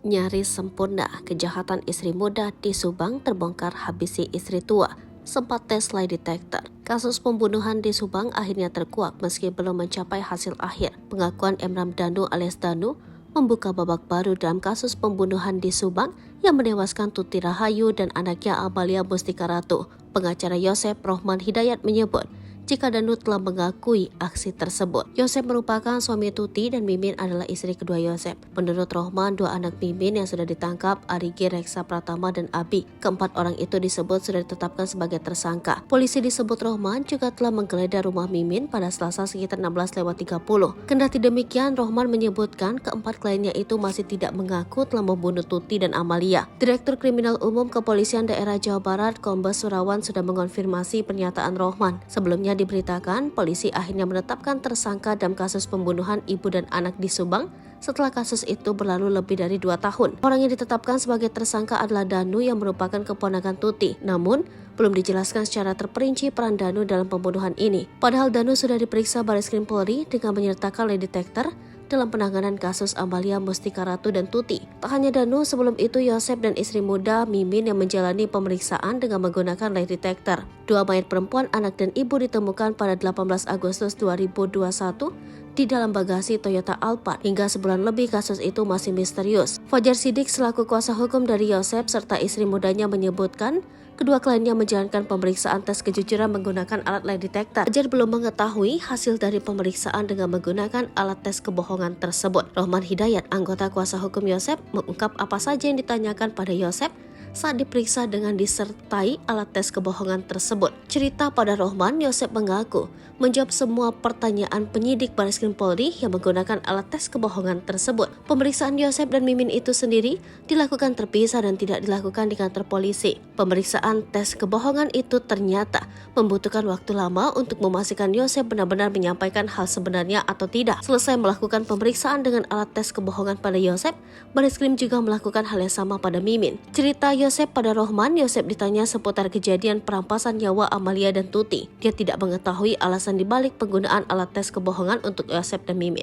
Nyaris sempurna, kejahatan istri muda di Subang terbongkar habisi istri tua. Sempat tes lie detector. Kasus pembunuhan di Subang akhirnya terkuak meski belum mencapai hasil akhir. Pengakuan Emram Danu alias Danu membuka babak baru dalam kasus pembunuhan di Subang yang menewaskan Tuti Rahayu dan anaknya Amalia Mustika Ratu. Pengacara Yosep Rohman Hidayat menyebut, jika Danu telah mengakui aksi tersebut. Yosep merupakan suami Tuti dan Mimin adalah istri kedua Yosep. Menurut Rohman, dua anak Mimin yang sudah ditangkap, Arigi, Reksa Pratama, dan Abi. Keempat orang itu disebut sudah ditetapkan sebagai tersangka. Polisi disebut Rohman juga telah menggeledah rumah Mimin pada Selasa sekitar 16:30. Kendati demikian, Rohman menyebutkan keempat kliennya itu masih tidak mengaku telah membunuh Tuti dan Amalia. Direktur Kriminal Umum Kepolisian Daerah Jawa Barat, Kombes Surawan, sudah mengonfirmasi pernyataan Rohman. Sebelumnya diberitakan, polisi akhirnya menetapkan tersangka dalam kasus pembunuhan ibu dan anak di Subang setelah kasus itu berlalu lebih dari 2 tahun. Orang yang ditetapkan sebagai tersangka adalah Danu yang merupakan keponakan Tuti. Namun, belum dijelaskan secara terperinci peran Danu dalam pembunuhan ini. Padahal Danu sudah diperiksa Barreskrim Polri dengan menyertakan lie detector dalam penanganan kasus Amalia Mustika Ratu dan Tuti. Tak hanya Danu, sebelum itu Yosep dan istri muda Mimin yang menjalani pemeriksaan dengan menggunakan lie detector. Dua mayat perempuan, anak dan ibu ditemukan pada 18 Agustus 2021 di dalam bagasi Toyota Alphard. Hingga sebulan lebih kasus itu masih misterius. Fajar Siddiq selaku kuasa hukum dari Yosep serta istri mudanya menyebutkan kedua kliennya menjalankan pemeriksaan tes kejujuran menggunakan alat lie detector. Fajar belum mengetahui hasil dari pemeriksaan dengan menggunakan alat tes kebohongan tersebut. Rohman Hidayat, anggota kuasa hukum Yosep, mengungkap apa saja yang ditanyakan pada Yosep saat diperiksa dengan disertai alat tes kebohongan tersebut. Cerita pada Rohman, Yosep mengaku menjawab semua pertanyaan penyidik Barreskrim Polri yang menggunakan alat tes kebohongan tersebut. Pemeriksaan Yosep dan Mimin itu sendiri dilakukan terpisah dan tidak dilakukan di kantor polisi. Pemeriksaan tes kebohongan itu ternyata membutuhkan waktu lama untuk memastikan Yosep benar-benar menyampaikan hal sebenarnya atau tidak. Selesai melakukan pemeriksaan dengan alat tes kebohongan pada Yosep, Barreskrim juga melakukan hal yang sama pada Mimin. Cerita Yosep pada Rohman, Yosep ditanya seputar kejadian perampasan nyawa Amalia dan Tuti. Dia tidak mengetahui alasan dibalik penggunaan alat tes kebohongan untuk Yosep dan Mimin.